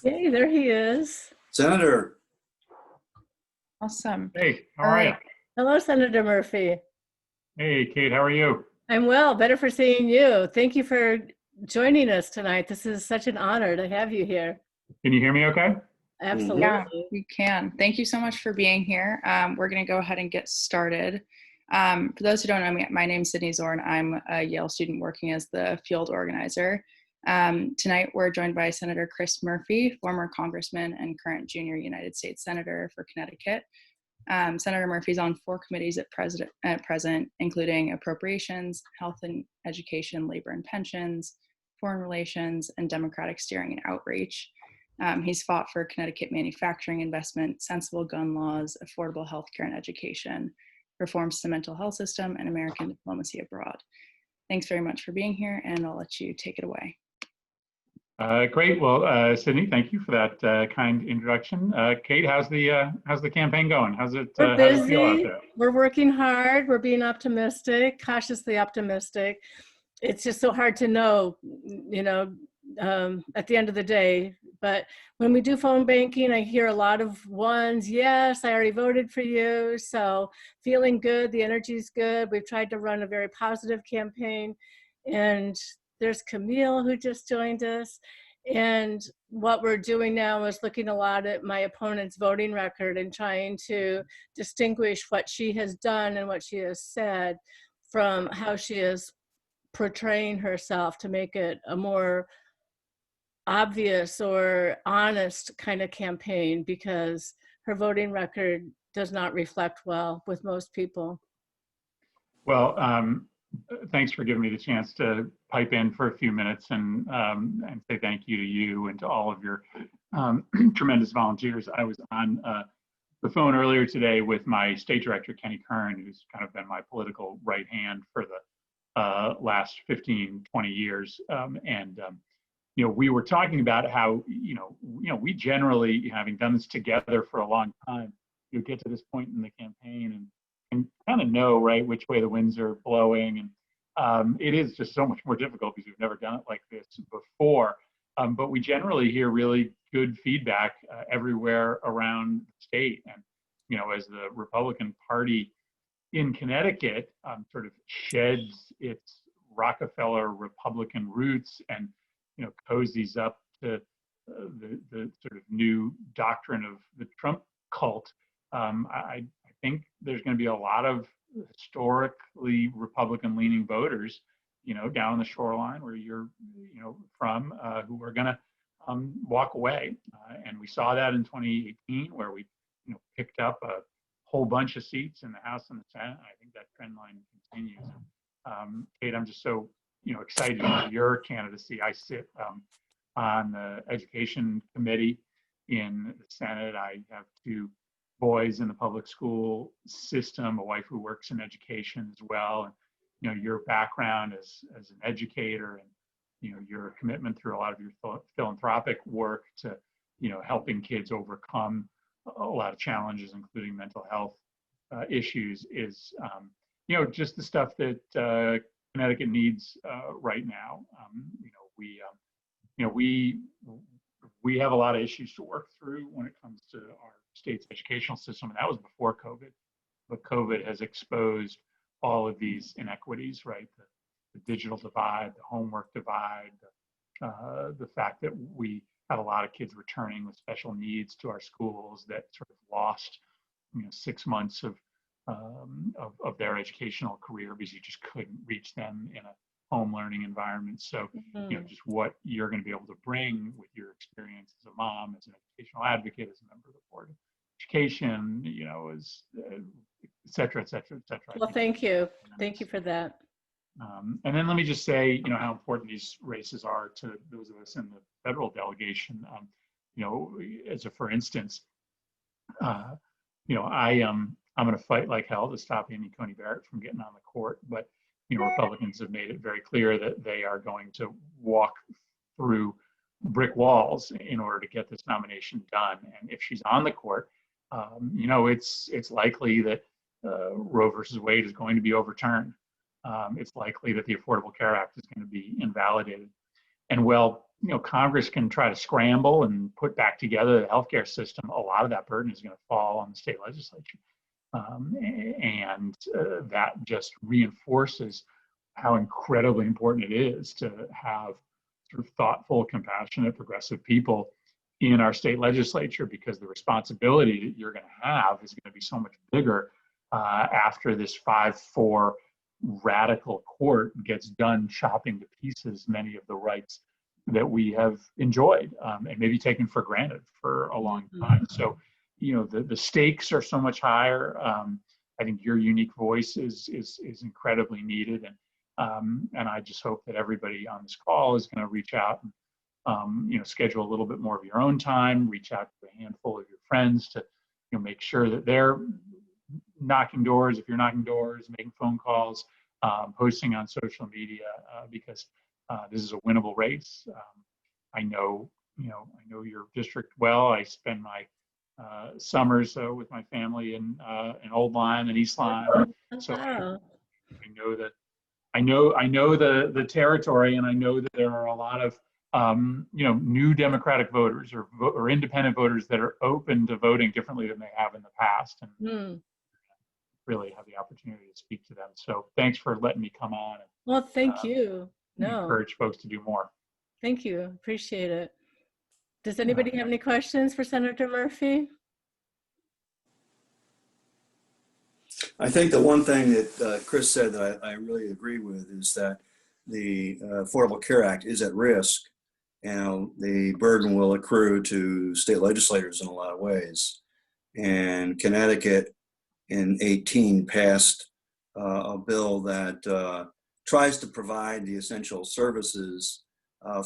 Yay, there he is. Senator. Awesome. Hey, how All are right. you? Hello, Senator Murphy. Hey, Kate, how are you? I'm well, better for seeing you. Thank you for joining us tonight. This is such an honor to have you here. Can you hear me okay? Absolutely. Yeah, we can. Thank you so much for being here. We're going to go ahead and get started. For those who don't know me, my name is Sydney Zorn. I'm a Yale student working as the field organizer. Tonight, we're joined by Senator Chris Murphy, former congressman and current junior United States Senator for Connecticut. Senator Murphy's on 4 committees at present, including appropriations, health and education, labor and pensions, foreign relations, and democratic steering and outreach. He's fought for Connecticut manufacturing investment, sensible gun laws, affordable healthcare and education, reforms to the mental health system, and American diplomacy abroad. Thanks very much for being here, and I'll let you take it away. Great. Well, Sydney, thank you for that kind introduction. Kate, how's the campaign going? How's it? We're How's it feel out busy. there? We're working hard. We're being optimistic, cautiously optimistic. It's just so hard to know, at the end of the day. But when we do phone banking, I hear a lot of ones. Yes, I already voted for you. So feeling good. The energy's good. We've tried to run a very positive campaign. And there's Camille who just joined us. And what we're doing now is looking a lot at my opponent's voting record and trying to distinguish what she has done and what she has said from how she is portraying herself to make it a more obvious or honest kind of campaign, because her voting record does not reflect well with most people. Well, thanks for giving me the chance to pipe in for a few minutes and say thank you to you and to all of your tremendous volunteers. I was on the phone earlier today with my state director, Kenny Kern, who's kind of been my political right hand for the last 15, 20 years. We were talking about how, we generally, having done this together for a long time, you get to this point in the campaign and kind of know, right, which way the winds are blowing. And it is just so much more difficult because we've never done it like this before. But we generally hear really good feedback everywhere around the state. And, as the Republican Party in Connecticut sort of sheds its Rockefeller Republican roots and, cozies up to the sort of new doctrine of the Trump cult, I think there's going to be a lot of historically Republican-leaning voters, down the shoreline where you're, from, who are going to walk away. And we saw that in 2018, where we, picked up a whole bunch of seats in the House and the Senate. I think that trend line continues. Kate, I'm just so, excited for your candidacy. I sit on the Education Committee in the Senate. I have 2 boys in the public school system, a wife who works in education as well. And, your background as an educator and, your commitment through a lot of your philanthropic work to, helping kids overcome a lot of challenges, including mental health issues, is, just the stuff that Connecticut needs right now. We have a lot of issues to work through when it comes to our state's educational system, and that was before COVID. But COVID has exposed all of these inequities, right? The digital divide, the homework divide, the fact that we have a lot of kids returning with special needs to our schools that sort of lost, 6 months of their educational career because you just couldn't reach them in a home learning environment. So, just what you're going to be able to bring with your experience as a mom, as an educational advocate, as a member of the Board of Education, as et cetera, et cetera, et cetera. Well, thank you. Thank you for that. And then let me just say, how important these races are to those of us in the federal delegation. As a for instance, I'm going to fight like hell to stop Amy Coney Barrett from getting on the court, but Republicans have made it very clear that they are going to walk through brick walls in order to get this nomination done. And if she's on the court, it's likely that Roe versus Wade is going to be overturned. It's likely that the Affordable Care Act is going to be invalidated. And well, Congress can try to scramble and put back together the healthcare system, a lot of that burden is going to fall on the state legislature. And that just reinforces how incredibly important it is to have sort of thoughtful, compassionate, progressive people in our state legislature, because the responsibility that you're going to have is going to be so much bigger after this 5-4 radical court gets done chopping to pieces many of the rights that we have enjoyed and maybe taken for granted for a long time. So, the stakes are so much higher. I think your unique voice is incredibly needed, and I just hope that everybody on this call is going to reach out and schedule a little bit more of your own time, reach out to a handful of your friends to make sure that they're knocking doors, if you're knocking doors, making phone calls, posting on social media, because this is a winnable race. I know your district well. I spend my summers with my family in Old Lyme and East Lyme, so I know the territory, and I know that there are a lot of new Democratic voters or independent voters that are open to voting differently than they have in the past, and really have the opportunity to speak to them. So thanks for letting me come on. And, well, thank you. Encourage folks to do more. Thank you. Appreciate it. Does anybody have any questions for Senator Murphy? I think the one thing that Chris said that I really agree with is that the Affordable Care Act is at risk, and the burden will accrue to state legislators in a lot of ways. And Connecticut in 2018 passed a bill that tries to provide the essential services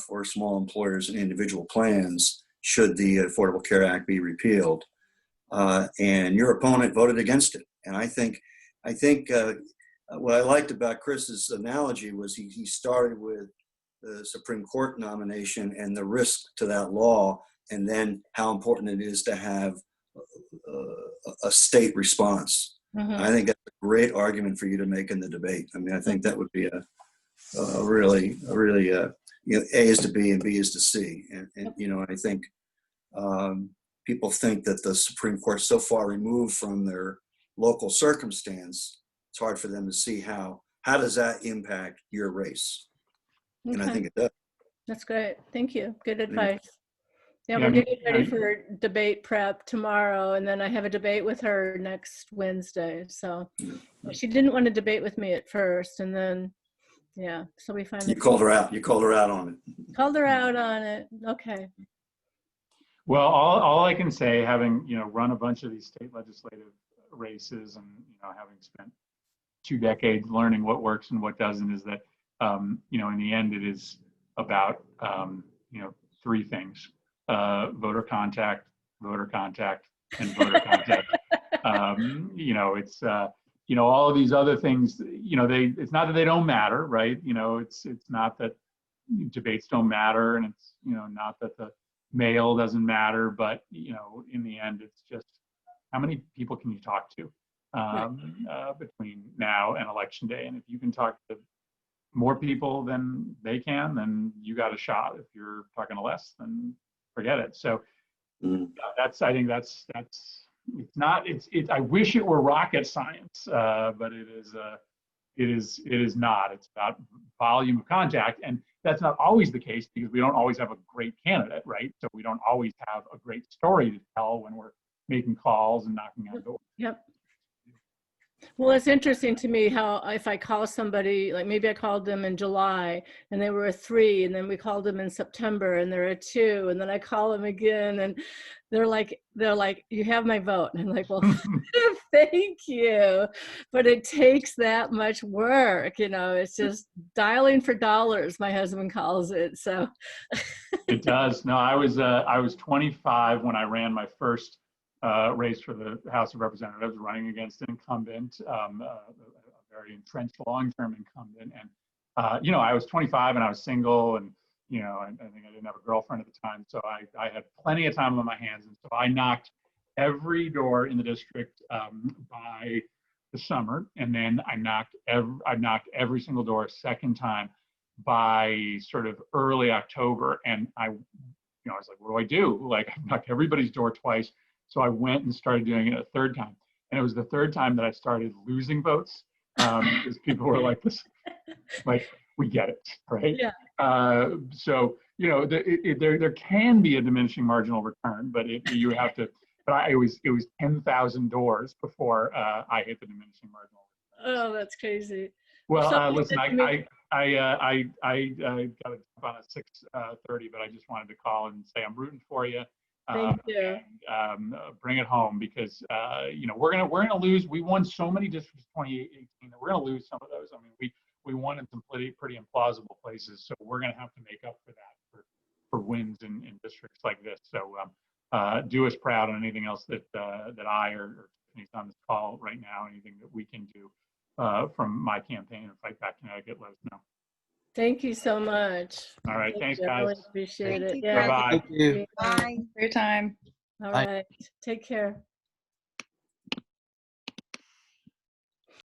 for small employers and individual plans should the Affordable Care Act be repealed. And your opponent voted against it. And I think what I liked about Chris's analogy was he started with the Supreme Court nomination and the risk to that law, and then how important it is to have a state response. I think that's a great argument for you to make in the debate. I mean, I think that would be a really A is to B and B is to C. And I think people think that the Supreme Court is so far removed from their local circumstance, it's hard for them to see how does that impact your race. And I think it does. That's great. Thank you. Good advice. Yeah, we're getting ready for debate prep tomorrow, and then I have a debate with her next Wednesday. So she didn't want to debate with me at first, and then so we finally called her out. You called her out on it. Called her out on it. Okay. Well, all I can say, having run a bunch of these state legislative races, and having spent 2 decades learning what works and what doesn't, is that in the end it is about 3 things: voter contact, and voter contact. It's all of these other things. It's not that they don't matter, right? It's not that debates don't matter, and it's not that the mail doesn't matter, but in the end, it's just how many people can you talk to between now and election day, and if you can talk to more people than they can, then you got a shot. If you're talking to less, then forget it. So I think that's it's not. I wish it were rocket science, but it is not. It's about volume of contact, and that's not always the case because we don't always have a great candidate, right? So we don't always have a great story to tell when we're making calls and knocking on doors. Yep. Well, it's interesting to me how if I call somebody, like maybe I called them in July and they were a 3, and then we called them in September and they're a 2, and then I call them again and they're like, you have my vote. And I'm like, well, thank you. But it takes that much work, it's just dialing for dollars, my husband calls it. So it does. No, I was 25 when I ran my first race for the House of Representatives, running against an incumbent, a very entrenched long-term incumbent. And, I was 25 and I was single, and, I think I didn't have a girlfriend at the time. So I had plenty of time on my hands. And so I knocked every door in the district by the summer. And then I knocked every single door a second time by sort of early October, and I was like, what do I do? Like, I've knocked everybody's door twice. So I went and started doing it a third time. And it was the third time that I started losing votes, because people were like, this, like, we get it, right? Yeah. So, there can be a diminishing marginal return, but you have to, but it was 10,000 doors before I hit the diminishing marginal return. Oh, that's crazy. Well, listen, Somebody said I got to jump on at 6:30, but I just wanted to call and say I'm rooting for you. Thank you. And bring it home, because we're gonna lose. We won so many districts 2018 that we're gonna lose some of those. I mean, we won in some pretty implausible places, so we're gonna have to make up for that for wins in districts like this. So do us proud on anything else that I or Tiffany's on this call right now. Anything that we can do from my campaign and Fight Back Connecticut, let us know. Thank you so much. All right, thanks, I guys. really appreciate Thank it. you, Yeah. Bye-bye. Bye. For your time. All Bye. right. Take care.